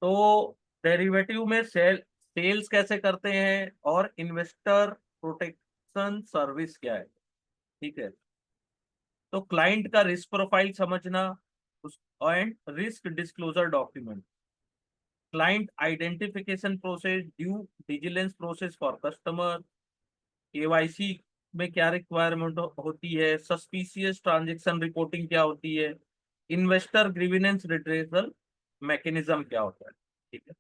तो डेरिवेटिव में सेल्स कैसे करते हैं और इन्वेस्टर प्रोटेक्शन सर्विस क्या है। ठीक है। तो क्लाइंट का रिस्क प्रोफाइल समझना, उस and risk disclosure document, client identification process, due diligence process for customer, KYC में क्या रिक्वायरमेंट होती है, सस्पिशियस ट्रांजैक्शन रिपोर्टिंग क्या होती है, इन्वेस्टर ग्रीवेंस रिट्रेसल मैकेनिज्म क्या होता है। ठीक है।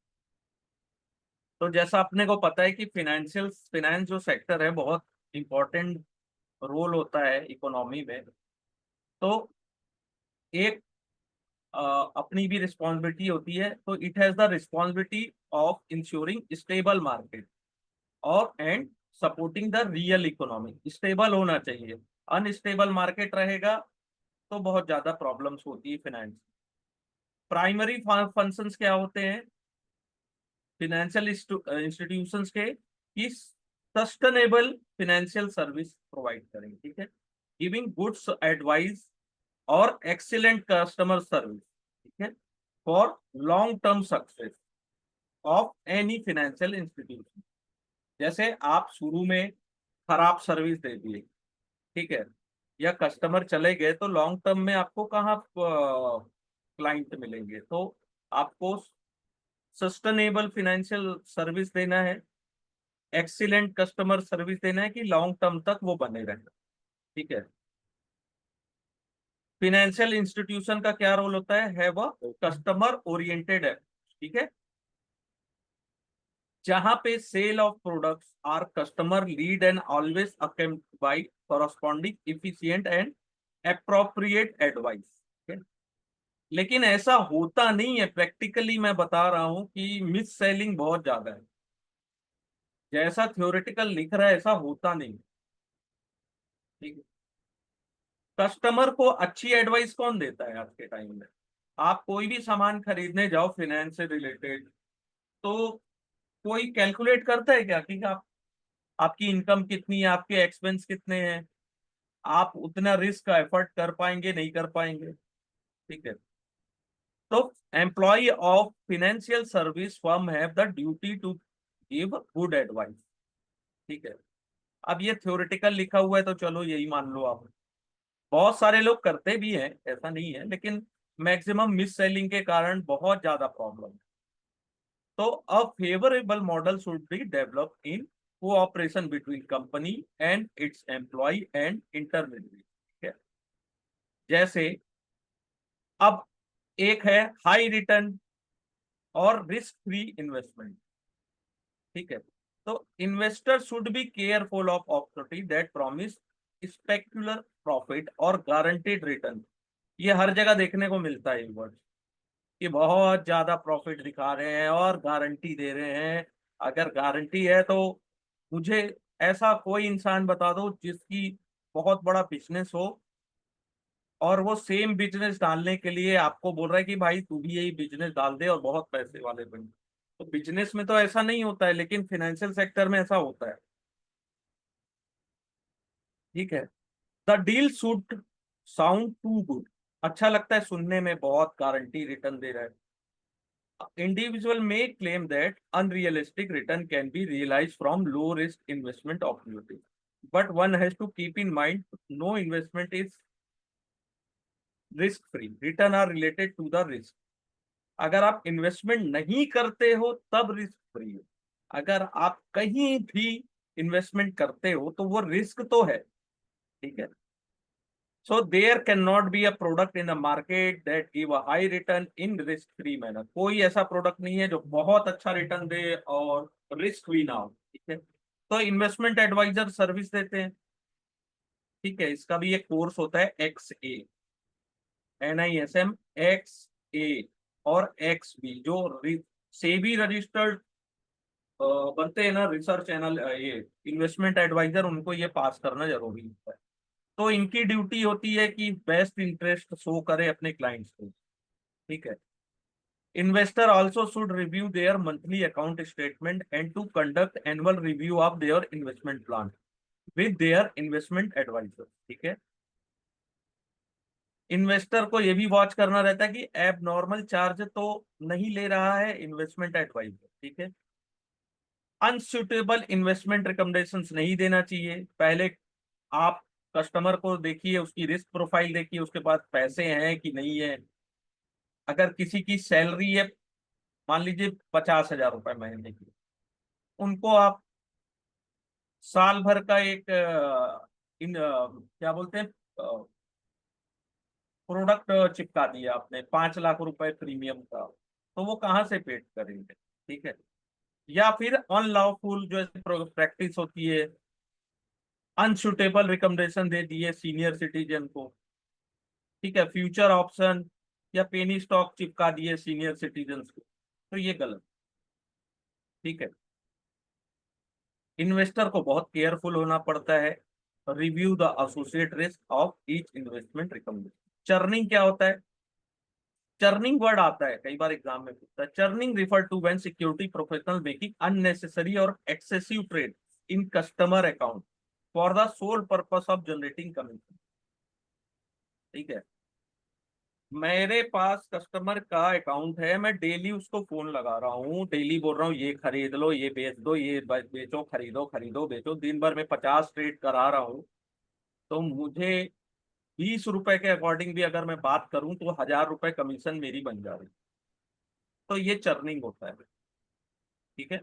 तो जैसा अपने को पता है कि फाइनेंस जो सेक्टर है बहुत इंपॉर्टेंट रोल होता है इकोनॉमी में। तो एक अपनी भी रिस्पॉन्सिबिलिटी होती है। तो it has the responsibility of ensuring stable market और and supporting the real economy. Stable होना चाहिए, अनस्टेबल मार्केट रहेगा तो बहुत ज्यादा प्रॉब्लम्स होती है फाइनेंस। प्राइमरी फंक्शंस क्या होते हैं फाइनेंशियल इंस्टीट्यूशंस के, कि सस्टेनेबल फाइनेंशियल सर्विस प्रोवाइड करेंगे। ठीक है। गिविंग गुड्स एडवाइस और एक्सीलेंट कस्टमर सर्विस। ठीक है। For long term success of any financial institution. जैसे आप शुरू में खराब सर्विस दे दिए, ठीक है, या कस्टमर चले गए, तो लॉन्ग टर्म में आपको कहाँ क्लाइंट मिलेंगे। तो आपको सस्टेनेबल फाइनेंशियल सर्विस देना है, एक्सीलेंट कस्टमर सर्विस देना है कि लॉन्ग टर्म तक वो बने रहे। ठीक है। फाइनेंशियल इंस्टीट्यूशन का क्या रोल होता है वह कस्टमर ओरिएंटेड है। ठीक है। जहां पे sale of products are customer lead and always accompanied by corresponding efficient and appropriate advice. लेकिन ऐसा होता नहीं है, प्रैक्टिकली मैं बता रहा हूं कि मिस सेलिंग बहुत ज्यादा है। जैसा थ्योरेटिकल लिख रहा है ऐसा होता नहीं। ठीक है। कस्टमर को अच्छी एडवाइस कौन देता है आज के टाइम में। आप कोई भी सामान खरीदने जाओ फाइनेंस से रिलेटेड, तो कोई कैलकुलेट करता है क्या कि आप आपकी इनकम कितनी है, आपके एक्सपेंस कितने हैं, आप उतना रिस्क का एफर्ट कर पाएंगे नहीं कर पाएंगे। ठीक है। तो employ of financial service firm have the duty to give good advice. ठीक है। अब ये थ्योरेटिकल लिखा हुआ है तो चलो यही मान लो आप। बहुत सारे लोग करते भी हैं, ऐसा नहीं है, लेकिन मैक्सिमम मिस सेलिंग के कारण बहुत ज्यादा प्रॉब्लम है। तो a favourable model should be develop in cooperation between company and its employ and intermediate. जैसे अब एक है हाई रिटर्न और रिस्क फ्री इन्वेस्टमेंट। ठीक है। तो investor should be careful of opportunity that promise spectacular profit और गारंटेड रिटर्न। ये हर जगह देखने को मिलता है वर्ड, कि बहुत ज्यादा प्रॉफिट दिखा रहे हैं और गारंटी दे रहे हैं। अगर गारंटी है तो मुझे ऐसा कोई इंसान बता दो जिसकी बहुत बड़ा बिजनेस हो और वो सेम बिजनेस डालने के लिए आपको बोल रहा है कि भाई तू भी यही बिजनेस डाल दे और बहुत पैसे वाले बन। तो बिजनेस में तो ऐसा नहीं होता है, लेकिन फाइनेंशियल सेक्टर में ऐसा होता है। ठीक है। The deal should sound too good. अच्छा लगता है सुनने में, बहुत गारंटी रिटर्न दे रहा है। Individual may claim that unrealistic return can be realized from low risk investment opportunities. But one has to keep in mind no investment is risk free. Return are related to the risk. अगर आप investment नहीं करते हो तब risk free है। अगर आप कहीं भी इन्वेस्टमेंट करते हो तो वो रिस्क तो है। ठीक है। So there cannot be a product in the market that give a high return in risk free manner. कोई ऐसा प्रोडक्ट नहीं है जो बहुत अच्छा रिटर्न दे और रिस्क भी ना हो। ठीक है। तो इन्वेस्टमेंट एडवाइजर सर्विस देते हैं। ठीक है। इसका भी एक कोर्स होता है NISM XA और XB, जो सेबी रजिस्टर्ड बनते हैं ना रिसर्च एनल ये इन्वेस्टमेंट एडवाइजर, उनको ये पास करना जरूरी होता है। तो इनकी ड्यूटी होती है कि बेस्ट इंटरेस्ट शो करे अपने क्लाइंट्स को। ठीक है। Investor also should review their monthly account statement and to conduct annual review of their investment plan with their investment advisor. ठीक है। इन्वेस्टर को ये भी वॉच करना रहता है कि एब नॉर्मल चार्ज तो नहीं ले रहा है इन्वेस्टमेंट एडवाइजर, ठीक है। अनसुटेबल इन्वेस्टमेंट रिकमेंडेशंस नहीं देना चाहिए। पहले आप कस्टमर को देखिए, उसकी रिस्क प्रोफाइल देखिए, उसके पास पैसे हैं कि नहीं है। अगर किसी की सैलरी है मान लीजिए 50,000 रुपए महीने की, उनको आप साल भर का एक क्या बोलते हैं प्रोडक्ट चिपका दिया आपने 5 लाख रुपए प्रीमियम का, तो वो कहाँ से पेड करेंगे, ठीक है। या फिर अनलॉफुल जो प्रैक्टिस होती है, अनसुटेबल रिकमेंडेशन दे दिए सीनियर सिटीजन को, ठीक है, फ्यूचर ऑप्शन या पेनी स्टॉक चिपका दिए सीनियर सिटीजन को, तो ये गलत, ठीक है। इन्वेस्टर को बहुत केयरफुल होना पड़ता है। Review the associate risk of each investment recommendation. Churning क्या होता है? चर्निंग वर्ड आता है कई बार एग्जाम में पूछता है। Churning refer to when security professional making unnecessary और excessive trade in customer account for the sole purpose of generating commission, ठीक है। मेरे पास कस्टमर का अकाउंट है, मैं डेली उसको फोन लगा रहा हूँ, डेली बोल रहा हूँ ये खरीद लो, ये बेच दो, ये बेचो, खरीदो खरीदो बेचो, दिन भर में 50 ट्रेड करा रहा हूँ, तो मुझे 20 रुपए के अकॉर्डिंग भी अगर मैं बात करूं तो 1,000 रुपए कमीशन मेरी बन जा रही, तो ये चर्निंग होता है, ठीक है।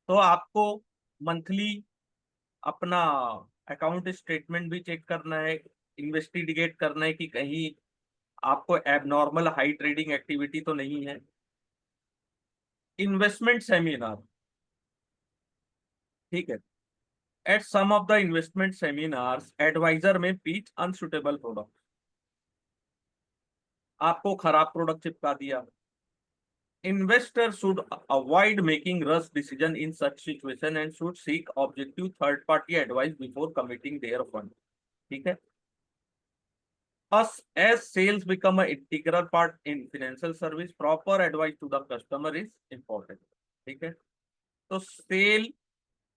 तो आपको मंथली अपना अकाउंट स्टेटमेंट भी चेक करना है, इन्वेस्टिगेट करना है कि कहीं आपको एबनॉर्मल हाई ट्रेडिंग एक्टिविटी तो नहीं है। इन्वेस्टमेंट सेमिनार, ठीक है। At some of the investment seminars advisor may pitch unsuitable product, आपको खराब प्रोडक्ट चिपका दिया। Investors should avoid making rush decision in such situation and should seek objective third party advice before committing their fund, ठीक है। As sales become an integral part in financial service, proper advice to the customer is important, ठीक है। तो cell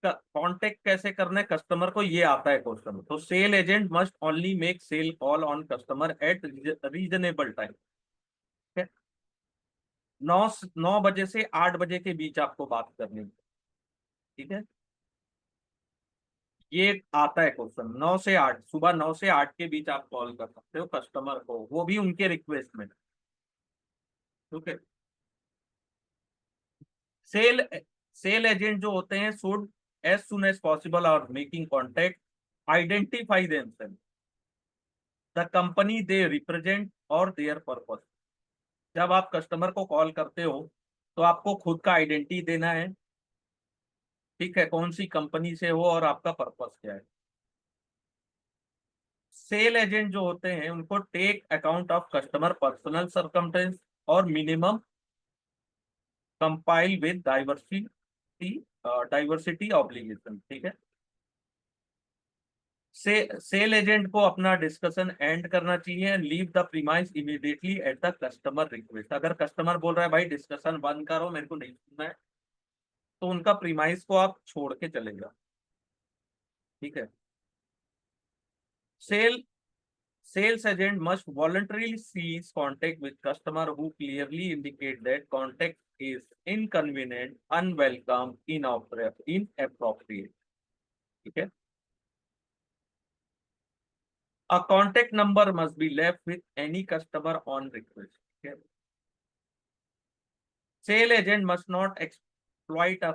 का contact कैसे करना है customer को, ये आता है क्वेश्चन। तो sale agent must only make sale call on customer at reasonable time, ठीक है। 9 बजे से 8 बजे के बीच आपको बात करनी है, ठीक है। ये आता है क्वेश्चन, 9 से 8, सुबह 9 से 8 के बीच आप कॉल कर सकते हो कस्टमर को, वो भी उनके रिक्वेस्ट में, ठीक है। सेल सेल एजेंट जो होते हैं should as soon as possible और making contact identify themselves, the company they represent और देयर पर्पस। जब आप कस्टमर को कॉल करते हो तो आपको खुद का आइडेंटिटी देना है, ठीक है, कौन सी कंपनी से हो और आपका पर्पस क्या है। सेल एजेंट जो होते हैं उनको take account of customer personal circumstances और minimum compile with diversity obligation, ठीक है। सेल एजेंट को अपना डिस्कशन एंड करना चाहिए, leave the premise immediately at the customer request. अगर कस्टमर बोल रहा है भाई डिस्कशन बंद करो मेरे को नहीं सुनना है, तो उनका प्रीमाइस को आप छोड़ के चले जाओ, ठीक है। Sale Sales agent must voluntarily cease contact with customer who clearly indicate that contact is inconvenient, unwelcome, inappropriate, ठीक है। A contact number must be left with any customer on request, ठीक है। Sale agent must not exploit a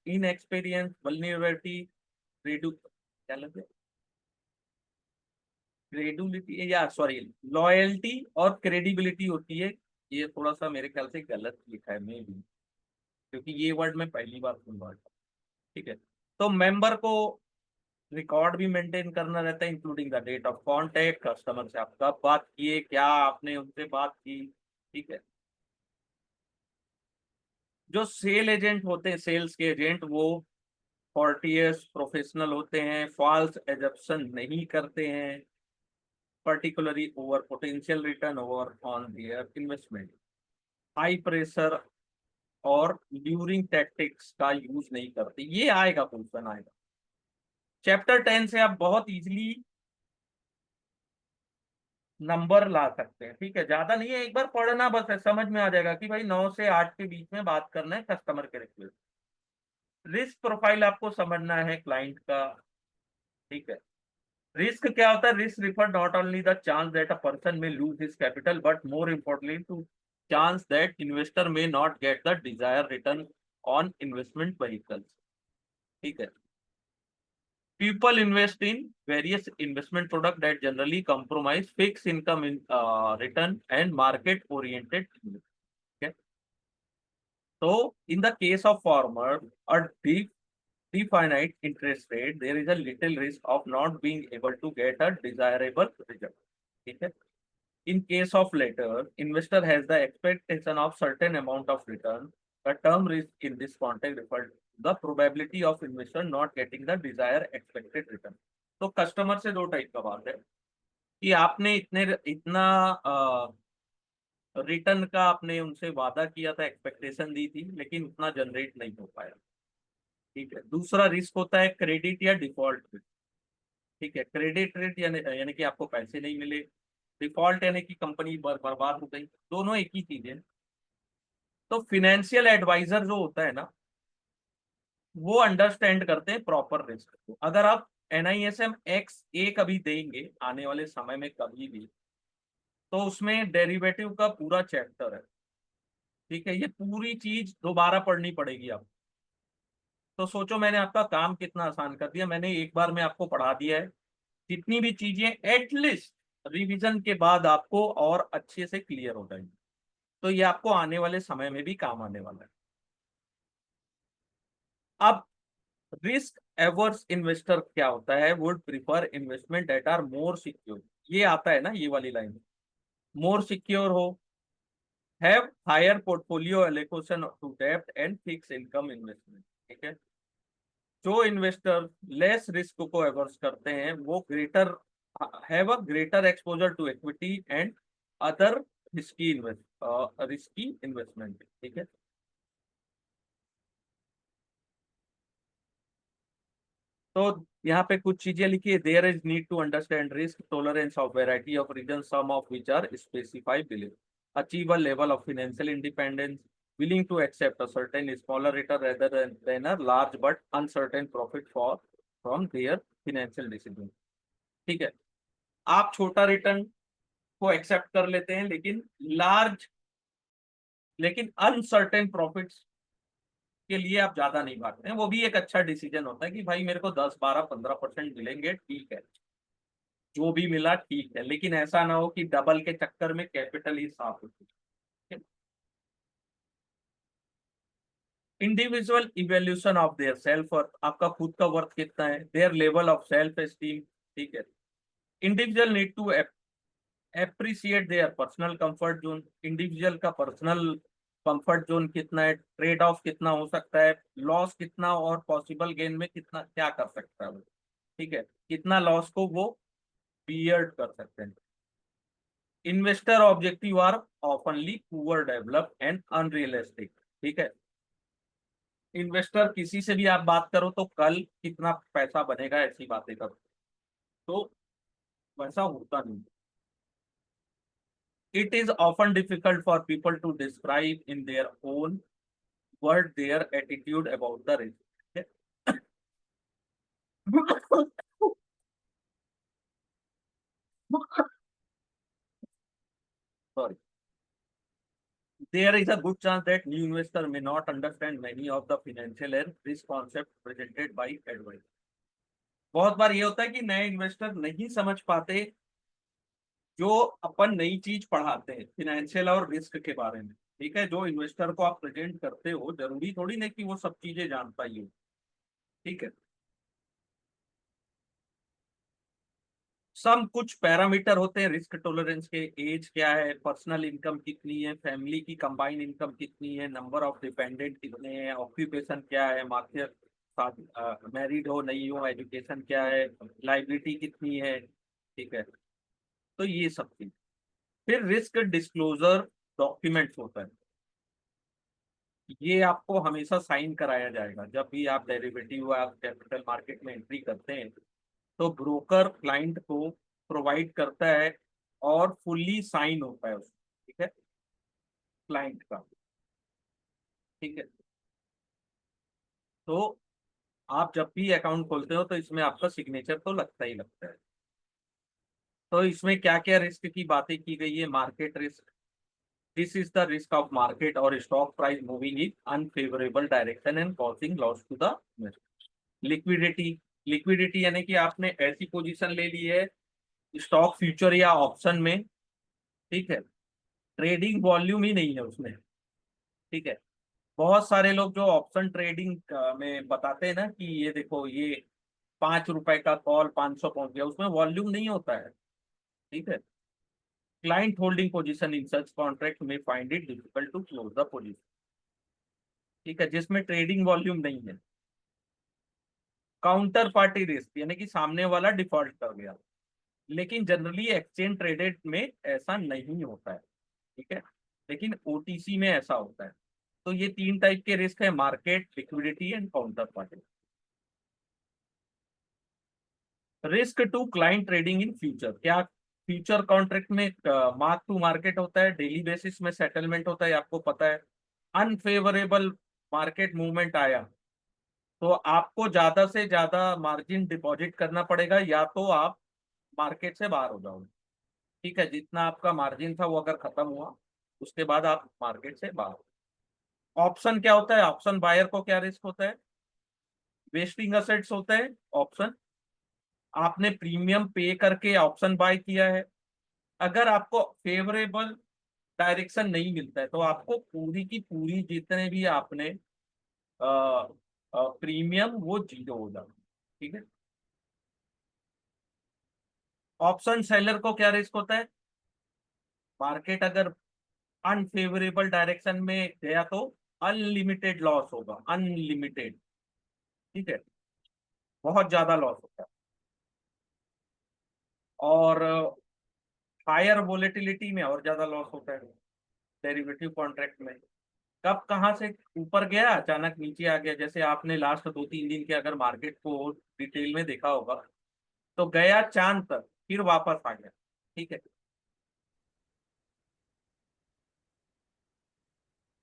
inexperience, vulnerability, क्या लगे credibility या sorry loyalty और credibility होती है। ये थोड़ा सा मेरे ख्याल से गलत लिखा है मे भी, क्योंकि ये वर्ड मैं पहली बार सुन रहा था, ठीक है। तो मेंबर को रिकॉर्ड भी मेंटेन करना रहता है, including the date of contact, customer से आप कब बात किए, क्या आपने उनसे बात की, ठीक है। जो सेल एजेंट होते हैं, सेल्स के एजेंट, वो 40 प्रोफेशनल होते हैं, फॉल्स एजप्शन नहीं करते हैं, particularly over potential return over on their investment, high pressure और ड्यूरिंग टैक्टिक्स का यूज नहीं करते। ये आएगा, क्वेश्चन आएगा। चैप्टर 10 से आप बहुत इजीली नंबर ला सकते हैं, ठीक है, ज्यादा नहीं है, एक बार पढ़ना बस है, समझ में आ जाएगा कि भाई 9 से 8 के बीच में बात करना है कस्टमर के रिक्वेस्ट। रिस्क प्रोफाइल आपको समझना है क्लाइंट का, ठीक है। रिस्क क्या होता है? Risk refer not only the chance that a person may lose his capital but more importantly to chance that investor may not get the desire return on investment vehicles, ठीक है। People invest in various investment products that generally compromise fixed income in, return and market oriented. Okay. So in the case of farmer, a definite interest rate, there is a little risk of not being able to get a desirable result. Okay. In case of latter, investor has the expectation of certain amount of return. The term risk in this context refers to the probability of investor not getting the desired expected return. तो customer से दो type का बात है कि आपने इतना return का आपने उनसे वादा किया था, एक्सपेक्टेशन दी थी, लेकिन उतना जनरेट नहीं हो पाया, ठीक है। दूसरा रिस्क होता है क्रेडिट या डिफॉल्ट रिस्क, ठीक है। क्रेडिट रेट यानी कि आपको पैसे नहीं मिले, डिफॉल्ट यानी कि कंपनी बर्बाद हो गई, दोनों एक ही चीज है। तो फिनेंशियल एडवाइजर जो होता है ना, वो अंडरस्टैंड करते हैं प्रॉपर रिस्क को। अगर आप NISM XA कभी देंगे आने वाले समय में कभी भी, तो उसमें डेरिवेटिव का पूरा चैप्टर है, ठीक है। ये पूरी चीज दोबारा पढ़नी पड़ेगी आपको। तो सोचो मैंने आपका काम कितना आसान कर दिया, मैंने एक बार में आपको पढ़ा दिया है। जितनी भी चीजें एटलीस्ट रिवीजन के बाद आपको और अच्छे से क्लियर हो जाएंगी, तो ये आपको आने वाले समय में भी काम आने वाला है। अब रिस्क एवर्स इन्वेस्टर क्या होता है? Would prefer investment that are more secure, ये आता है ना ये वाली लाइन, मोर सिक्योर हो, have higher portfolio allocation to डेब्ट एंड फिक्स इनकम इन्वेस्टमेंट, ठीक है। जो इन्वेस्टर लेस रिस्क को एवर्स करते हैं वो greater have a greater exposure to equity and other risky investment, ठीक है। तो यहाँ पे कुछ चीजें लिखी है, there is need to understand risk tolerance of variety of reason, some of which are specified below, achieve a level of financial independence, willing to accept a certain smaller return rather than a large but uncertain profit for from their financial decision, ठीक है। आप छोटा return को accept कर लेते हैं, large लेकिन uncertain profits के लिए आप ज्यादा नहीं भागते हैं। वो भी एक अच्छा डिसीजन होता है कि भाई मेरे को 10 12 15% मिलेंगे, ठीक है, जो भी मिला ठीक है, लेकिन ऐसा ना हो कि डबल के चक्कर में कैपिटल ही साफ हो जाए। Individual evaluation of their self worth, आपका खुद का वर्थ कितना है, their level of self esteem, ठीक है। Individual need to appreciate their personal comfort zone, individual का पर्सनल कंफर्ट जोन कितना है, ट्रेड ऑफ कितना हो सकता है, लॉस कितना और पॉसिबल गेन में कितना क्या कर सकता है वो, ठीक है, कितना लॉस को वो बियर कर सकते हैं। इन्वेस्टर ऑब्जेक्टिव आर ऑफनली पुअर डेवलप एंड अनरियलिस्टिक, ठीक है। इन्वेस्टर किसी से भी आप बात करो तो कल कितना पैसा बनेगा ऐसी बातें करो, तो वैसा होता नहीं। It is often difficult for people to describe in their own word their attitude about the risk, sorry, there is a good chance that new investor may not understand many of the financial and risk concept presented by advisor। बहुत बार ये होता है कि नए investor नहीं समझ पाते जो अपन नई चीज पढ़ाते हैं फिनेंशियल और रिस्क के बारे में, ठीक है। जो इन्वेस्टर को आप प्रेजेंट करते हो जरूरी थोड़ी नहीं कि वो सब चीजें जानता ही हो, ठीक है। सम कुछ पैरामीटर होते हैं रिस्क टॉलरेंस के, एज क्या है, पर्सनल इनकम कितनी है, फैमिली की कंबाइंड इनकम कितनी है, नंबर ऑफ डिपेंडेंट कितने हैं, ऑक्यूपेशन क्या है, मार्केट मैरिड हो नहीं हो, एजुकेशन क्या है, लाइबिलिटी कितनी है, ठीक है। तो ये सब चीज। फिर रिस्क डिस्क्लोजर डॉक्यूमेंट्स होता है, ये आपको हमेशा साइन कराया जाएगा जब भी आप डेरिवेटिव या कैपिटल मार्केट में एंट्री करते हैं। तो ब्रोकर क्लाइंट को प्रोवाइड करता है और फुल्ली साइन होता है उसमें, ठीक है, क्लाइंट का। ठीक है, तो आप जब भी अकाउंट खोलते हो तो इसमें आपका सिग्नेचर तो लगता ही लगता है। तो इसमें क्या क्या रिस्क की बातें की गई है? Market risk, this is the risk of market और stock price moving in unfavourable direction and causing loss to the. Liquidity, liquidity यानी कि आपने ऐसी पोजीशन ले ली है स्टॉक फ्यूचर या ऑप्शन में, ठीक है, ट्रेडिंग वॉल्यूम ही नहीं है उसमें। ठीक है, बहुत सारे लोग जो ऑप्शन ट्रेडिंग में बताते हैं ना कि ये देखो ये 5 रुपए का कॉल 500 पहुंच गया, उसमें वॉल्यूम नहीं होता है। ठीक है, client holding position in such contract may find it difficult to close the position. ठीक है, जिसमें ट्रेडिंग वॉल्यूम नहीं है। काउंटर पार्टी रिस्क यानी कि सामने वाला डिफॉल्ट कर गया, लेकिन जनरली एक्सचेंज ट्रेडेड में ऐसा नहीं होता है। ठीक है, लेकिन ओटीसी में ऐसा होता है। तो ये तीन टाइप के रिस्क है, market, liquidity and counter party. Risk to client trading in future, क्या फ्यूचर कॉन्ट्रैक्ट में मार्क टू मार्केट होता है, डेली बेसिस में सेटलमेंट होता है, आपको पता है। अनफेवरेबल मार्केट मूवमेंट आया तो आपको ज्यादा से ज्यादा मार्जिन डिपॉजिट करना पड़ेगा, या तो आप मार्केट से बाहर हो जाओगे। ठीक है, जितना आपका मार्जिन था वो अगर खत्म हुआ उसके बाद आप मार्केट से बाहर। ऑप्शन क्या होता है? ऑप्शन बायर को क्या रिस्क होता है? वेस्टिंग असेट्स होता है ऑप्शन। आपने प्रीमियम पे करके ऑप्शन बाय किया है, अगर आपको फेवरेबल डायरेक्शन नहीं मिलता है तो आपको पूरी की पूरी जितने भी आपने प्रीमियम वो जीरो हो जाता है। ठीक है, ऑप्शन सेलर को क्या रिस्क होता है? मार्केट अगर अनफेवरेबल डायरेक्शन में गया तो अनलिमिटेड लॉस होगा, अनलिमिटेड। ठीक है, बहुत ज्यादा लॉस होता है। और हायर वोलेटिलिटी में और ज्यादा लॉस होता है डेरिवेटिव कॉन्ट्रैक्ट में। कब कहाँ से ऊपर गया अचानक नीचे आ गया, जैसे आपने लास्ट 2-3 दिन के अगर मार्केट को डिटेल में देखा होगा तो गया चांद तक फिर वापस आ गया। ठीक है,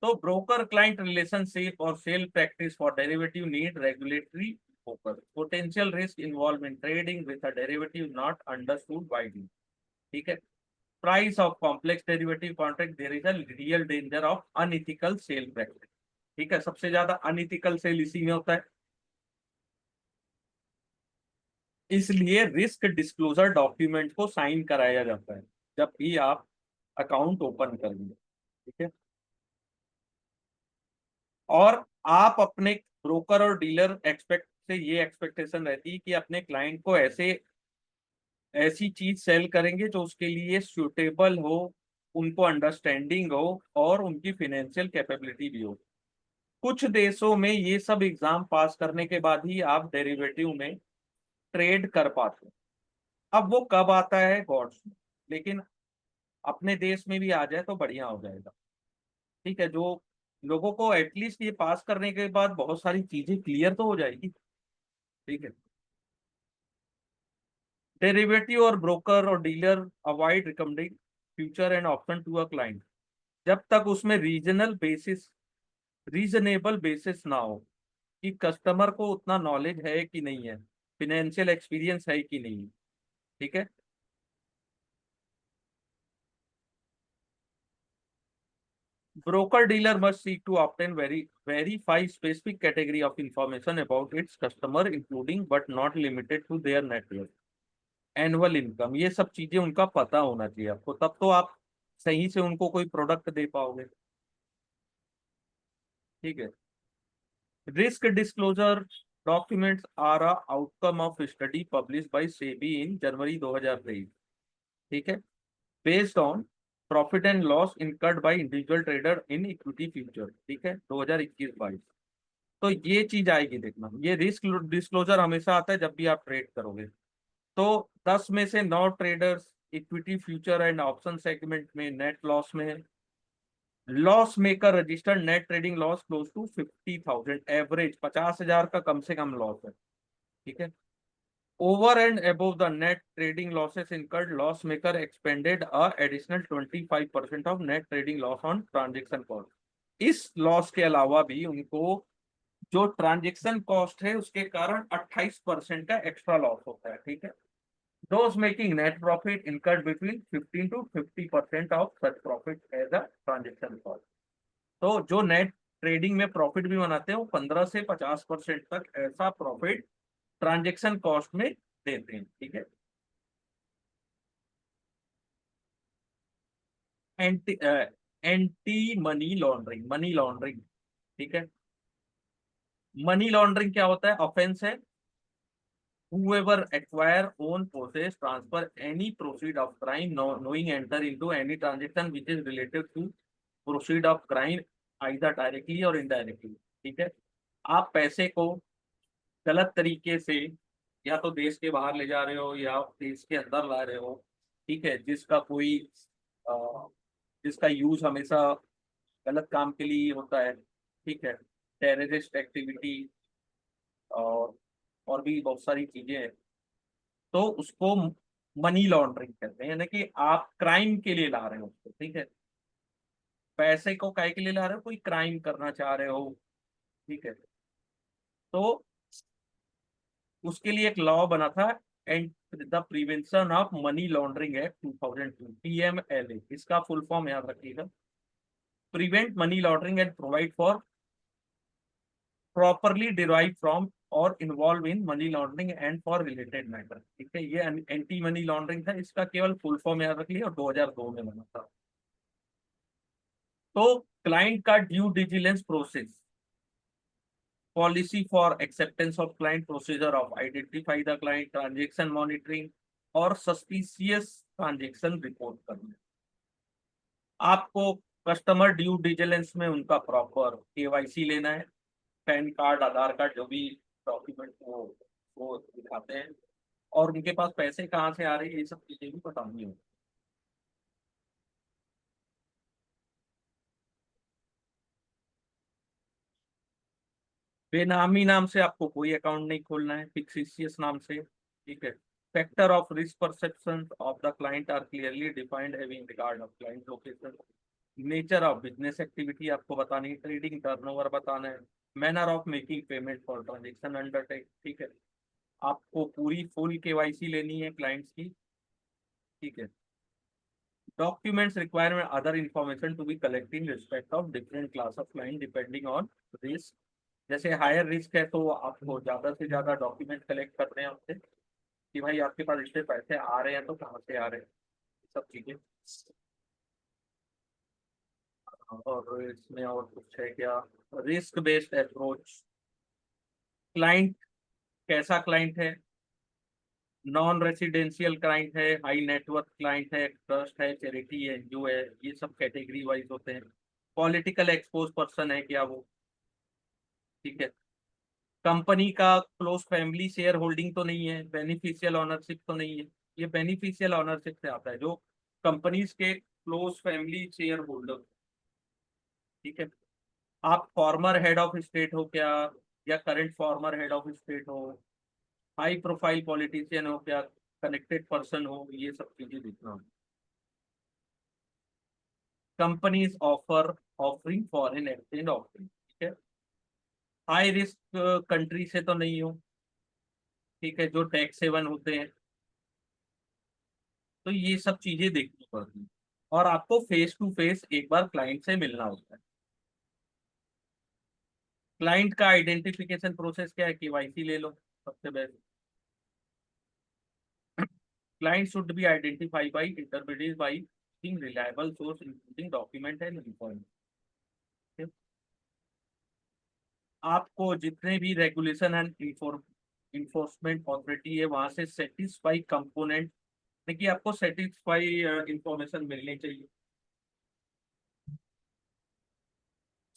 तो ब्रोकर क्लाइंट रिलेशनशिप और sale practice for derivative need regulatory focus, potential risk involve in trading with a derivative not understood widely. ठीक है, price of complex derivative contract, there is a real danger of unethical sale practice. ठीक है, सबसे ज्यादा unethical cell इसी में होता है। इसलिए रिस्क डिस्क्लोजर डॉक्यूमेंट को साइन कराया जाता है जब भी आप अकाउंट ओपन करेंगे। ठीक है, और आप अपने ब्रोकर और डीलर एक्सपेक्ट से ये एक्सपेक्टेशन रहती है कि अपने क्लाइंट को ऐसे ऐसी चीज सेल करेंगे जो उसके लिए सुटेबल हो, उनको अंडरस्टैंडिंग हो और उनकी फाइनेंशियल कैपेबिलिटी भी हो। कुछ देशों में ये सब एग्जाम पास करने के बाद ही आप डेरिवेटिव में ट्रेड कर पाते हैं। अब वो कब आता है गॉड्स, लेकिन अपने देश में भी आ जाए तो बढ़िया हो जाएगा। ठीक है, जो लोगों को एटलीस्ट ये पास करने के बाद बहुत सारी चीजें क्लियर तो हो जाएगी। ठीक है, डेरिवेटिव और ब्रोकर और dealer avoid recommending future and option to a client जब तक उसमें रीजनेबल बेसिस ना हो कि कस्टमर को उतना नॉलेज है कि नहीं है, फिनेंशियल एक्सपीरियंस है कि नहीं। ठीक है, broker dealer must seek to obtain verify specific category of information about its customer including but not limited to their net worth, annual income, ये सब चीजें उनका पता होना चाहिए आपको, तब तो आप सही से उनको कोई प्रोडक्ट दे पाओगे। ठीक है, risk disclosure documents are a outcome of study publish by SEBI in January 2023। ठीक है, based on profit and loss incurred by individual trader in equity future. ठीक है, 2021-22। तो ये चीज आएगी देखना, ये रिस्क डिस्क्लोजर हमेशा आता है जब भी आप ट्रेड करोगे। तो 10 में से 9 traders equity future and option segment में नेट लॉस में है। Loss maker registered net trading loss close to 50,000, average 50,000 का कम से कम लॉस है। ठीक है, Over and above the net trading losses incurred, loss maker expended a additional 25% of net trading loss on transaction cost. इस loss के अलावा भी उनको जो ट्रांजेक्शन कॉस्ट है उसके कारण 28% का एक्स्ट्रा लॉस होता है, ठीक है। Those making net profit incurred between 15 to 50% of such profit as a transaction cost. तो जो नेट ट्रेडिंग में प्रॉफिट भी बनाते हैं वो 15 से 50% तक ऐसा प्रॉफिट ट्रांजेक्शन कॉस्ट में देते हैं, ठीक है। एंटी एंटी मनी लॉन्ड्रिंग, ठीक है। मनी लॉन्ड्रिंग क्या होता है? ऑफेंस है। whoever acquire, own, possess, transfer any proceed of crime, knowing enter into any transaction which is related to proceed of crime either directly or indirectly, ठीक है। आप पैसे को गलत तरीके से या तो देश के बाहर ले जा रहे हो या देश के अंदर ला रहे हो, ठीक है, जिसका कोई अ, जिसका यूज हमेशा गलत काम के लिए होता है, ठीक है। टेररिस्ट एक्टिविटी और भी बहुत सारी चीजें हैं। तो उसको मनी लॉन्ड्रिंग कहते हैं, यानी कि आप क्राइम के लिए ला रहे हो उसको, ठीक है। पैसे को काय के लिए ला रहे हो? कोई क्राइम करना चाह रहे हो, ठीक है। तो उसके लिए एक लॉ बना था, and the prevention of money laundering act 2002, PMLA। इसका फुल फॉर्म याद रखिएगा, prevent money laundering and provide for properly derive from or involve in money laundering and for related matter, ठीक है। ये एंटी मनी लॉन्ड्रिंग था, इसका केवल full form याद रख लिया, और 2002 में बना था। तो क्लाइंट का due diligence process, policy for acceptance of client, procedure of identify the client, transaction monitoring और सस्पिशियस ट्रांजेक्शन रिपोर्ट करना। आपको कस्टमर ड्यू डिलिजेंस में उनका प्रॉपर केवाईसी लेना है, पैन कार्ड, आधार कार्ड, जो भी डॉक्यूमेंट वो दिखाते हैं, और उनके पास पैसे कहाँ से आ रहे हैं ये सब चीजें भी बतानी होगी। बेनामी नाम से आपको कोई अकाउंट नहीं खोलना है, फिक्सिशियस नाम से, ठीक है। Factor of risk perception of the client are clearly defined having regard of client location. Nature of business activity आपको बतानी है, ट्रेडिंग टर्नओवर बताना है, manner of making payment for transaction undertake, ठीक है। आपको पूरी फुल केवाईसी लेनी है क्लाइंट्स की, ठीक है। Documents requirement other information to be collect in respect of different class of client depending on risk. जैसे हायर रिस्क है तो आपको ज्यादा से ज्यादा डॉक्यूमेंट कलेक्ट करने हैं उससे, कि भाई आपके पास इतने पैसे आ रहे हैं तो कहाँ से आ रहे हैं, सब चीजें। और इसमें और कुछ है क्या? रिस्क बेस्ड अप्रोच, क्लाइंट कैसा क्लाइंट है? नॉन रेसिडेंशियल क्लाइंट है, हाई नेटवर्क क्लाइंट है, ट्रस्ट है, चैरिटी है, एनजीओ है, ये सब कैटेगरी वाइज होते हैं। पॉलिटिकल एक्सपोज पर्सन है क्या वो, ठीक है। कंपनी का क्लोज फैमिली शेयर होल्डिंग तो नहीं है, बेनिफिशियल ऑनरशिप तो नहीं है। ये बेनिफिशियल ऑनरशिप से आता है, जो कंपनीज के क्लोज फैमिली शेयर होल्डर, ठीक है। आप फॉर्मर हेड ऑफ स्टेट हो क्या, या current farmer head of state हो, हाई प्रोफाइल पॉलिटिशियन हो क्या, कनेक्टेड पर्सन हो, ये सब चीजें देखना हो। Companies offer offering foreign exchange offering, ठीक है। हाई रिस्क कंट्री से तो नहीं हो, ठीक है, जो टैक्स हेवन होते हैं। तो ये सब चीजें देखनी पड़ती है, और आपको फेस टू फेस एक बार क्लाइंट से मिलना होता है। क्लाइंट का आइडेंटिफिकेशन प्रोसेस क्या है? केवाईसी ले लो, सबसे best. Client should be identify by intermediate by reliable source including document and information. आपको जितने भी रेगुलेशन एंड इन्फोर्समेंट अथॉरिटी है वहां से सेटिस्फाई कंपोनेंट, देखिए आपको सेटिस्फाई इंफॉर्मेशन मिलनी चाहिए।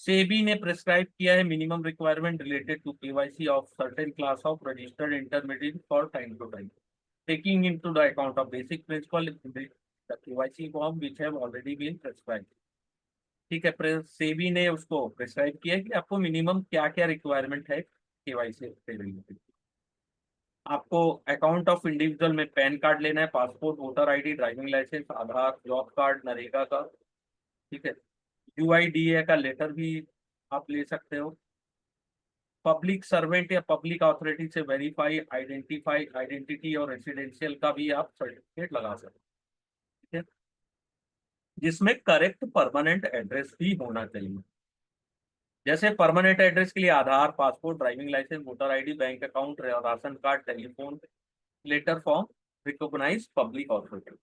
सेबी ने प्रिस्क्राइब किया है minimum requirement related to KYC of certain class of registered intermediate for time to time, taking into the account of basic principle the KYC form which have already been prescribed, ठीक है। सेबी ने उसको prescribe किया है कि आपको minimum क्या क्या रिक्वायरमेंट है केवाईसी से रिलेटेड। आपको अकाउंट ऑफ इंडिविजुअल में पैन कार्ड लेना है, passport, voter ID, driving licence, Aadhaar, job card, NREGA का, ठीक है। यूआईडीए का लेटर भी आप ले सकते हो। पब्लिक सर्वेंट या पब्लिक अथॉरिटी से वेरीफाई आइडेंटिफाई आइडेंटिटी और रेसिडेंशियल का भी आप सर्टिफिकेट लगा सकते हो, ठीक है, जिसमें करेक्ट परमानेंट एड्रेस भी होना चाहिए। जैसे परमानेंट एड्रेस के लिए Aadhaar, passport, driving licence, voter ID, bank account, ration card, telephone, letter form, recognise public authority.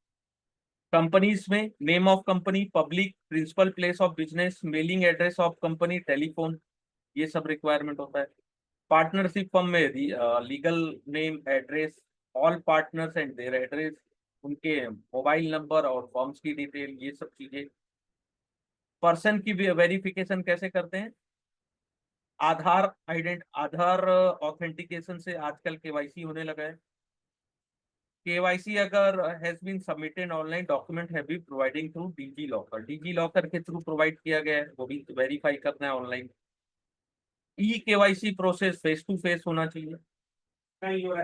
Companies में name of company, public, principal place of business, mailing address of company, telephone, ये सब requirement होता है। Partnership firm में legal name, address, all partners and their address, उनके mobile number और forms की detail, ये सब चीजें। पर्सन की वेरिफिकेशन कैसे करते हैं? आधार ऑथेंटिकेशन से आजकल केवाईसी होने लगा है। केवाईसी अगर has been submitted online, document have been providing through DigiLocker के थ्रू प्रोवाइड किया गया है, वो भी वेरीफाई करना है online. E KYC process face to face होना चाहिए,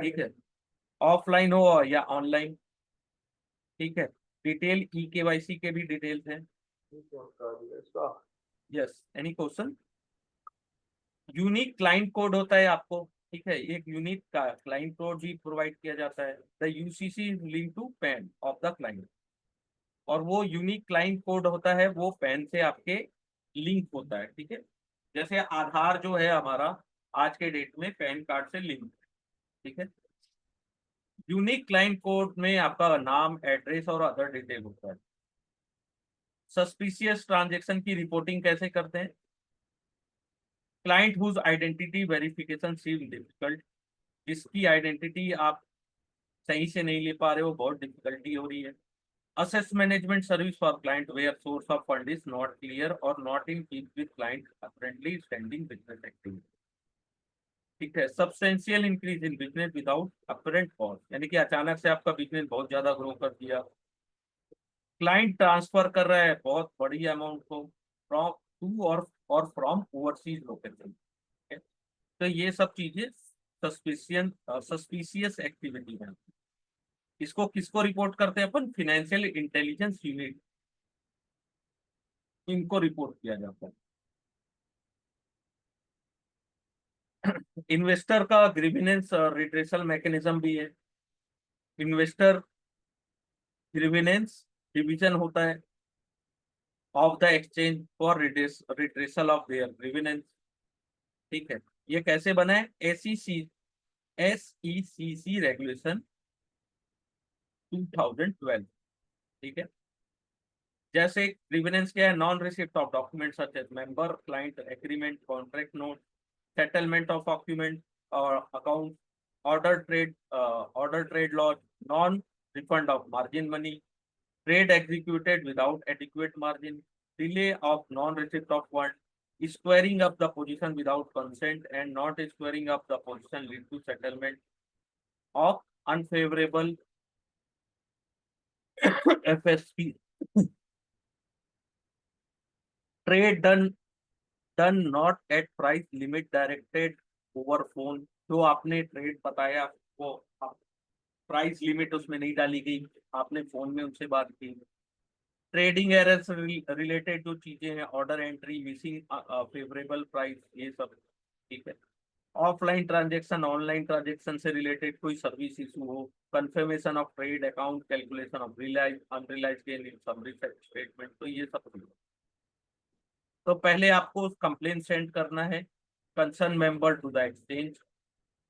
ठीक है, ऑफलाइन हो या ऑनलाइन, ठीक है। डिटेल ई केवाईसी के भी डिटेल्स हैं। Yes, any question? Unique client code होता है आपको, ठीक है, एक यूनिक का क्लाइंट कोड भी प्रोवाइड किया जाता है। The UCC link to PAN of the client, और वो यूनिक क्लाइंट कोड होता है, वो पैन से आपके लिंक होता है, ठीक है। जैसे आधार जो है हमारा आज के डेट में पैन कार्ड से लिंक, ठीक है। यूनिक क्लाइंट कोड में आपका नाम, एड्रेस और अदर डिटेल होता है। सस्पिशियस ट्रांजेक्शन की रिपोर्टिंग कैसे करते हैं? क्लाइंट हुज आइडेंटिटी वेरिफिकेशन सीम डिफिकल्ट, जिसकी आइडेंटिटी आप सही से नहीं ले पा रहे हो, बहुत डिफिकल्टी हो रही है। Asset management service for client where source of fund is not clear और not in keep with client apparently standing business activity, ठीक है। Substantial increase in business without apparent cost, यानी कि अचानक से आपका बिजनेस बहुत ज्यादा ग्रो कर दिया। क्लाइंट ट्रांसफर कर रहा है बहुत बड़ी अमाउंट को फ्रॉम टू और फ्रॉम ओवरसीज लोकेशन, तो ये सब चीजें सस्पिशियस एक्टिविटी है। इसको किसको रिपोर्ट करते हैं अपन? फाइनेंशियल इंटेलिजेंस यूनिट, इनको रिपोर्ट किया जाता है। इन्वेस्टर का ग्रीविनेंस रिड्रेसल मैकेनिज्म भी है। इन्वेस्टर ग्रीविनेंस डिवीजन होता है of the exchange for redressal of their grievance, ठीक है। ये कैसे बना है? SECC रेगुलेशन 2012, ठीक है। जैसे ग्रीवेंस क्या है? Non receipt of document such as member client agreement, contract note, settlement of document और account, order trade logs, non refund of margin money, trade executed without adequate margin, delay of non receipt of fund, squaring up the position without consent and not squaring up the position lead to settlement of unfavourable FSP, trade done not at price limit directed over phone, जो आपने trade बताया वो price limit उसमें नहीं डाली गई, आपने phone में उनसे बात की। ट्रेडिंग एरर्स रिलेटेड जो चीजें हैं, order entry, missing favourable price, ये सब, ठीक है। ऑफलाइन ट्रांजेक्शन ऑनलाइन ट्रांजेक्शन से रिलेटेड कोई सर्विस इशू हो, confirmation of trade account, calculation of realise unrealise gain in summary statement, तो ये सब चीजें। तो पहले आपको कंप्लेन सेंड करना है concern member to the exchange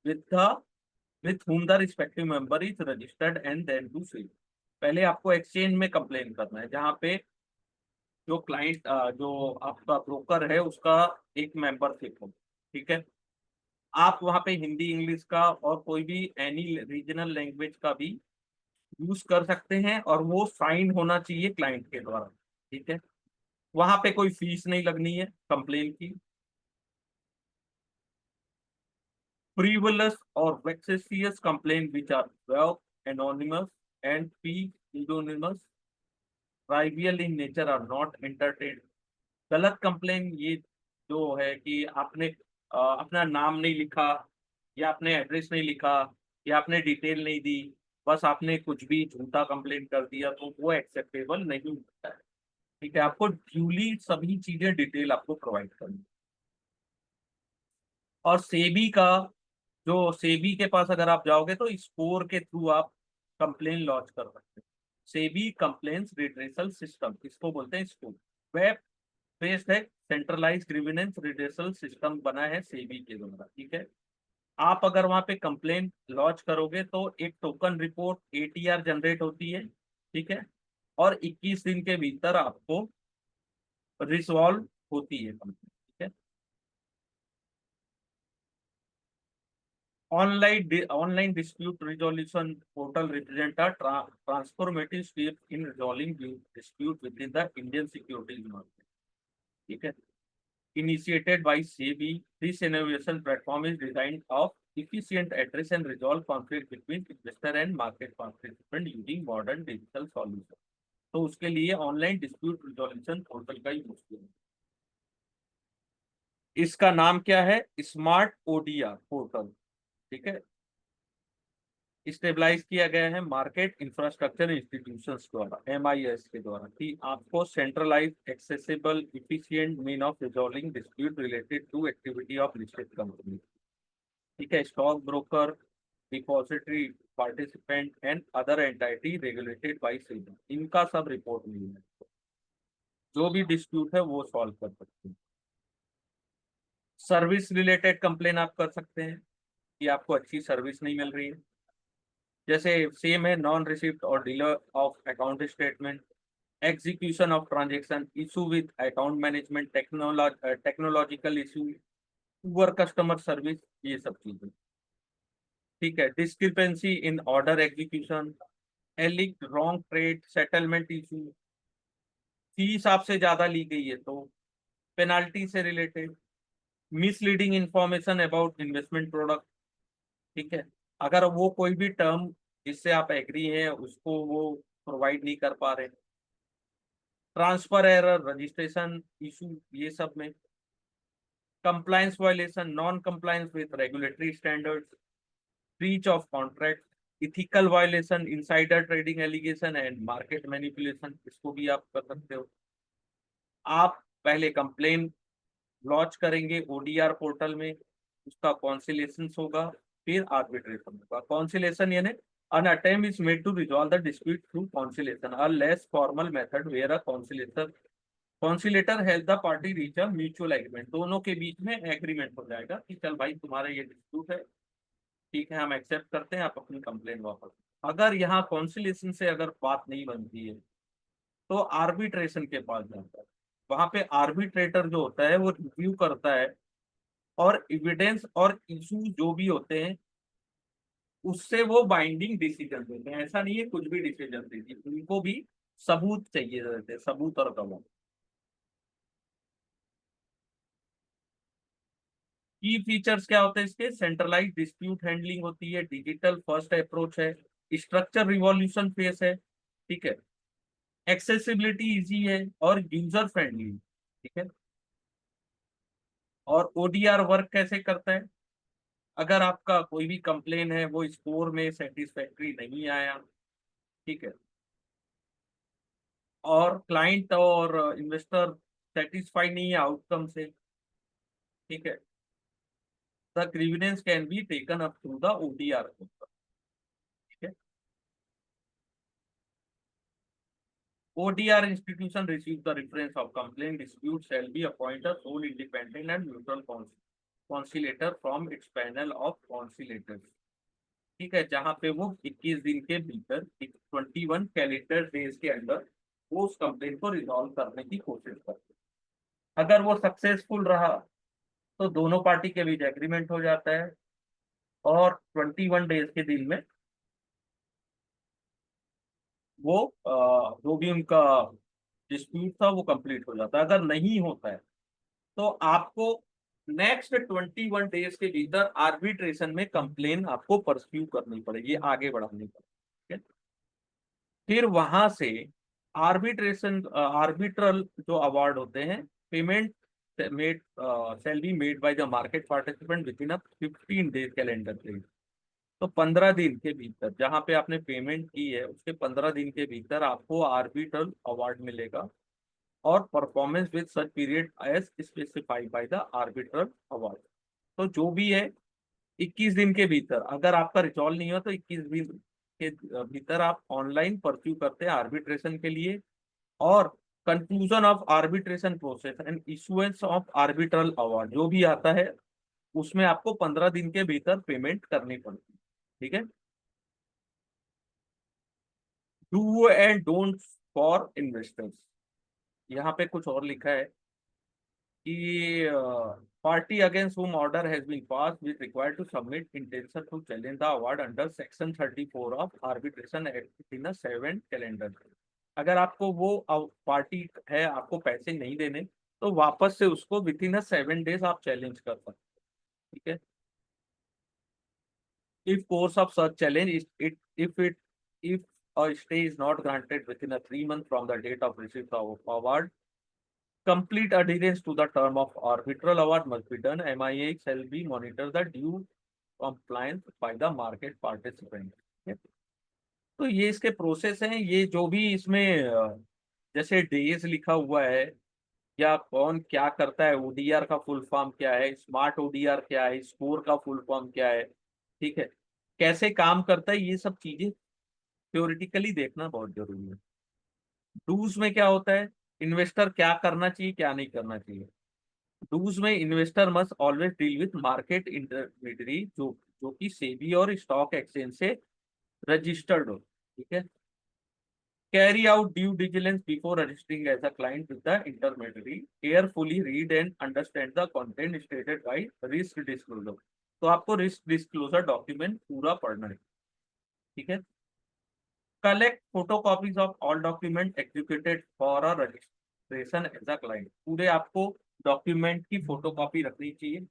with the with whom the respective member is registered and then to sue। पहले आपको एक्सचेंज में कंप्लेन करना है, जहाँ पे जो क्लाइंट जो आपका ब्रोकर है उसका एक मेंबरशिप हो, ठीक है। आप वहाँ पे हिंदी इंग्लिश का और कोई भी एनी रीजनल लैंग्वेज का भी यूज कर सकते हैं, और वो साइन होना चाहिए क्लाइंट के द्वारा, ठीक है। वहाँ पे कोई फीस नहीं लगनी है कंप्लेन की। Frivolous or vexatious complaint which are vague, anonymous, and pseudonymous, trivial in nature are not entertained। गलत कंप्लेन ये जो है कि आपने अपना नाम नहीं लिखा या आपने एड्रेस नहीं लिखा या आपने डिटेल नहीं दी, बस आपने कुछ भी झूठा कंप्लेन कर दिया, तो वो एक्सेप्टेबल नहीं होता है। ठीक है, आपको ड्यूली सभी चीजें डिटेल आपको प्रोवाइड करनी। और सेबी का, जो सेबी के पास अगर आप जाओगे तो स्कोर के थ्रू आप कंप्लेन लॉन्च कर सकते हैं। सेबी कंप्लेंट्स रिड्रेसल सिस्टम, इसको बोलते हैं स्कोर। वेब बेस्ड है, सेंट्रलाइज ग्रीवेंस रिड्रेसल सिस्टम बना है सेबी के द्वारा। ठीक है, आप अगर वहां पे कंप्लेन लॉन्च करोगे तो एक टोकन रिपोर्ट एटीआर जनरेट होती है। ठीक है, और 21 दिन के भीतर आपको रिजॉल्व होती है कंप्लेन। ठीक है, online dispute resolution portal represent a transformative step in resolving dispute with in the Indian securities market. ठीक है, initiated by SEBI, this innovation platform is designed of efficient address and resolve conflict between investor and market participant using modern digital solution। तो उसके लिए online dispute resolution portal का use किया। इसका नाम क्या है? Smart ODR portal. ठीक है, स्टेबलाइज किया गया है मार्केट इंफ्रास्ट्रक्चर इंस्टीट्यूशंस द्वारा, एमआईएस के द्वारा, कि आपको centralise accessible efficient mean of resolving dispute related to activity of listed company. ठीक है, stock broker, depository participant and other entity regulated by SEBI, इनका सब रिपोर्ट नहीं है। जो भी डिस्प्यूट है वो सॉल्व कर सकते हैं। सर्विस रिलेटेड कंप्लेन आप कर सकते हैं कि आपको अच्छी सर्विस नहीं मिल रही है। जैसे सेम है, नॉन रिसिप्ट और delay of account statement, execution of transaction, issue with account management, technological issue, poor customer service, ये सब चीजें। ठीक है, डिस्क्रिपेंसी इन ऑर्डर एग्जीक्यूशन, एलिक wrong trade settlement issue, fees आपसे ज्यादा ली गई है तो पेनाल्टी से रिलेटेड, misleading information about investment product. ठीक है, अगर वो कोई भी टर्म जिससे आप एग्री हैं उसको वो प्रोवाइड नहीं कर पा रहे, ट्रांसफर एरर, रजिस्ट्रेशन इशू, ये सब में, compliance violation, non compliance with regulatory standards, breach of contract, ethical violation, insider trading allegation and market manipulation, इसको भी आप कर सकते हो। आप पहले कंप्लेन लॉन्च करेंगे ओडीआर पोर्टल में, उसका कॉन्सिलेशन होगा, फिर आर्बिट्रेशन होगा। कॉन्सिलेशन यानी an attempt is made to resolve the dispute through conciliation, a less formal method where a conciliator help the party reach a mutual agreement। दोनों के बीच में एग्रीमेंट हो जाएगा कि चल भाई तुम्हारा ये डिस्प्यूट है, ठीक है, हम एक्सेप्ट करते हैं, आप अपनी कंप्लेन वापस। अगर यहाँ कॉन्सिलेशन से अगर बात नहीं बनती है तो आर्बिट्रेशन के पास जाता है। वहां पे आर्बिट्रेटर जो होता है वो रिव्यू करता है और एविडेंस और इशू जो भी होते हैं उससे वो बाइंडिंग डिसीजन देते हैं। ऐसा नहीं है कुछ भी डिसीजन देती, उनको भी सबूत चाहिए रहते हैं, सबूत और गवाह। की फीचर्स क्या होते हैं इसके? सेंट्रलाइज डिस्प्यूट हैंडलिंग होती है, डिजिटल फर्स्ट अप्रोच है, स्ट्रक्चर रिवॉल्यूशन फेस है। ठीक है, एक्सेसिबिलिटी इजी है और यूजर फ्रेंडली। ठीक है, और ओडीआर वर्क कैसे करता है? अगर आपका कोई भी कंप्लेन है वो स्कोर में सेटिस्फैक्ट्री नहीं आया, ठीक है, और क्लाइंट और इन्वेस्टर सेटिस्फाई नहीं है आउटकम से, ठीक है, the grievance can be taken up through the ODR. ठीक है, ODR institution receives the reference of complaint dispute shall be appoint a sole independent and neutral conciliator from its panel of conciliators। ठीक है, जहां पे वो 21 दिन के भीतर 21 कैलेंडर डेज के अंदर वो उस कंप्लेंट को रिजॉल्व करने की कोशिश करते हैं। अगर वो सक्सेसफुल रहा तो दोनों पार्टी के बीच एग्रीमेंट हो जाता है और 21 डेज के दिन में वो जो भी उनका डिस्प्यूट था वो कंप्लीट हो जाता है। अगर नहीं होता है तो आपको नेक्स्ट 21 डेज के भीतर आर्बिट्रेशन में कंप्लेन आपको परस्यू करनी पड़ेगी, आगे बढ़ानी पड़ेगी। फिर वहां से आर्बिट्रल जो अवार्ड होते हैं, payment made shall be made by the market participant within a 15 days calendar period। तो 15 दिन के भीतर जहां पे आपने पेमेंट की है उसके 15 दिन के भीतर आपको आर्बिट्रल अवार्ड मिलेगा, और performance with such period as specified by the arbitral award. तो जो भी है 21 दिन के भीतर अगर आपका रिजॉल्व नहीं हुआ तो 21 दिन के भीतर आप ऑनलाइन परस्यू करते हैं आर्बिट्रेशन के लिए, और conclusion of arbitration process and issuance of arbitral award जो भी आता है उसमें आपको 15 दिन के भीतर पेमेंट करनी पड़ती है। ठीक है। Do and don't for investors, यहाँ पे कुछ और लिखा है कि party against whom order has been passed with required to submit intention to challenge the award under section 34 of arbitration act within a 7 calendar। अगर आपको वो पार्टी है आपको पैसे नहीं देने तो वापस से उसको विद इन अ 7 डेज आप चैलेंज कर सकते हैं। ठीक है। If course of such challenge it if a stay is not granted within a 3 month from the date of receipt of award, complete adherence to the term of arbitral award must be done. MIA shall be monitor the due compliance by the market participant। तो ये इसके process हैं, ये जो भी इसमें जैसे days लिखा हुआ है या कौन क्या करता है, ओडीआर का फुल फॉर्म क्या है, स्मार्ट ओडीआर क्या है, स्कोर का फुल फॉर्म क्या है, ठीक है, कैसे काम करता है, ये सब चीजें थ्योरेटिकली देखना बहुत जरूरी है। डूज में क्या होता है, इन्वेस्टर क्या करना चाहिए क्या नहीं करना चाहिए। डूज में investor must always deal with market intermediary जो कि सेबी और स्टॉक एक्सचेंज से रजिस्टर्ड हो। ठीक है। Carry out due diligence before registering as a client with the intermediary, carefully read and understand the content stated by risk disclosure. तो आपको risk disclosure document पूरा पढ़ना है। ठीक है। Collect photocopies of all document executed for a registration as a client, पूरे आपको document की फोटोकॉपी रखनी चाहिए।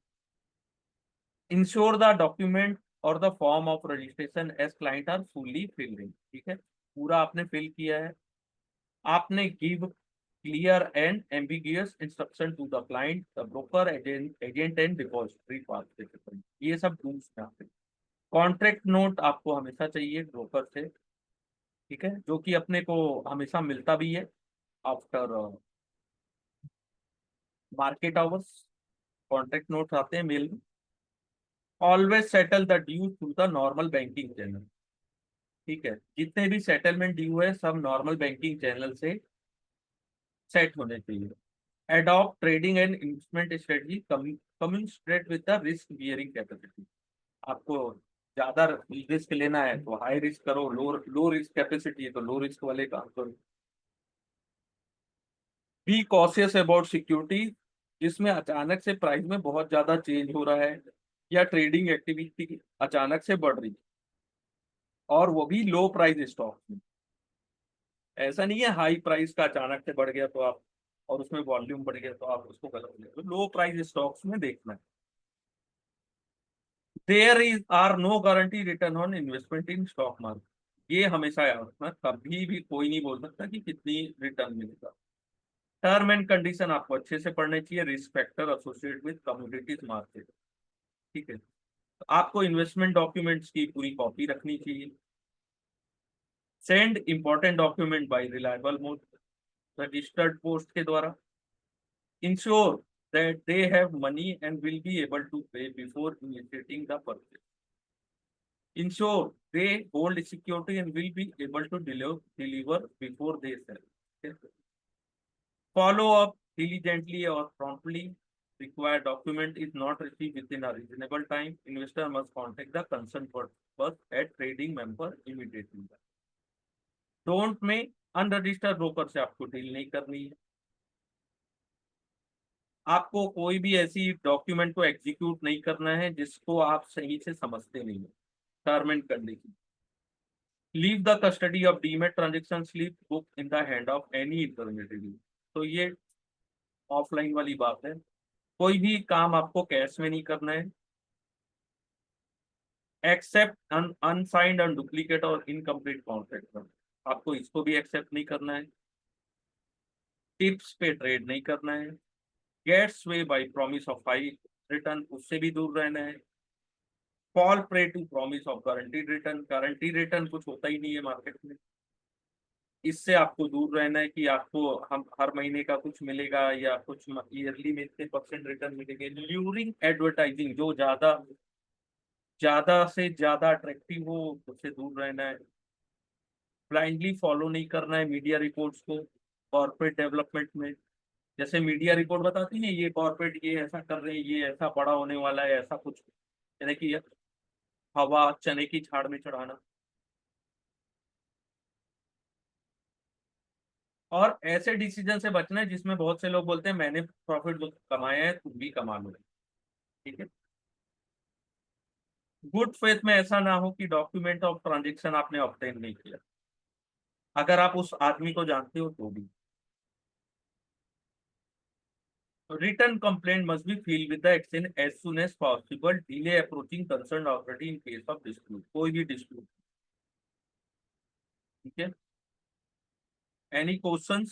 इंश्योर द डॉक्यूमेंट और the form of registration as client are fully filled in. ठीक है, पूरा आपने फिल किया है। आपने give clear and ambiguous instruction to the client, the broker, agent and depository participant, ये सब रूल्स में आते हैं। कॉन्ट्रैक्ट नोट आपको हमेशा चाहिए ब्रोकर से। ठीक है, जो कि अपने को हमेशा मिलता भी है after market hours. Contract note आते हैं मेल में। Always settle the due through the normal banking channel. ठीक है, जितने भी सेटलमेंट ड्यू है सब नॉर्मल बैंकिंग चैनल से सेट होने चाहिए। Adopt trading and investment strategy coming with the risk bearing capacity. आपको ज्यादा रिस्क लेना है तो हाई रिस्क करो, लो लो रिस्क कैपेसिटी है तो लो रिस्क वाले काम करो। बी कॉशियस अबाउट सिक्योरिटी, जिसमें अचानक से प्राइस में बहुत ज्यादा चेंज हो रहा है या ट्रेडिंग एक्टिविटी अचानक से बढ़ रही है, और वो भी लो प्राइस स्टॉक में। ऐसा नहीं है हाई प्राइस का अचानक से बढ़ गया तो आप, और उसमें वॉल्यूम बढ़ गया तो आप उसको गलत ले, तो लो प्राइस स्टॉक्स में देखना है। There is are no guarantee return on investment in stock market, ये हमेशा याद रखना, कभी भी कोई नहीं बोल सकता कि कितनी रिटर्न मिलेगा। टर्म एंड कंडीशन आपको अच्छे से पढ़ने चाहिए, risk factor associate with commodities market. ठीक है, तो आपको इन्वेस्टमेंट डॉक्यूमेंट्स की पूरी कॉपी रखनी चाहिए। Send important document bye reliable mode, registered post के द्वारा। Ensure that they have money and will be able to pay before initiating the purchase. Ensure they hold security and will be able to deliver before they sell. Okay. Follow up diligently or promptly. Required document is not received within a reasonable time, investor must contact the concerned person at trading member immediately. Don't में unregistered broker से आपको deal नहीं करनी है। आपको कोई भी ऐसी डॉक्यूमेंट को एग्जीक्यूट नहीं करना है जिसको आप सही से समझते नहीं हो। Term and condition, leave the custody of demat transaction slip book in the hand of any intermediary. तो ये ऑफलाइन वाली बात है, कोई भी काम आपको कैश में नहीं करना है। एक्सेप्ट अनसाइंड और डुप्लीकेट और इनकम्प्लीट कॉन्ट्रैक्ट, आपको इसको भी एक्सेप्ट नहीं करना है। टिप्स पे ट्रेड नहीं करना है। Gets way by promise of high return, उससे भी दूर रहना है। Fall prey to promise of guarantee return कुछ होता ही नहीं है मार्केट में। इससे आपको दूर रहना है कि आपको हम हर महीने का कुछ मिलेगा या कुछ ईयरली में इतने परसेंट रिटर्न मिलेंगे। ल्यूरिंग एडवर्टाइजिंग जो ज्यादा ज्यादा से ज्यादा अट्रैक्टिव हो उससे दूर रहना है। ब्लाइंडली फॉलो नहीं करना है मीडिया रिपोर्ट्स को कॉर्पोरेट डेवलपमेंट में। जैसे मीडिया रिपोर्ट बताती है ये कॉर्पोरेट ये ऐसा कर रहे हैं ये ऐसा बड़ा होने वाला है ऐसा कुछ, यानी कि हवा चने की झाड़ में चढ़ाना। और ऐसे डिसीजन से बचना है जिसमें बहुत से लोग बोलते हैं मैंने प्रॉफिट कमाया है तुम भी कमा लो। ठीक है। गुड फेथ में ऐसा ना हो कि डॉक्यूमेंट ऑफ ट्रांजेक्शन आपने ऑब्टेन नहीं किया, अगर आप उस आदमी को जानते हो तो भी। Return complaint must be filed with the exchange as soon as possible, delay approaching concern authority in case of dispute, कोई भी डिस्प्यूट। ठीक है। Any questions?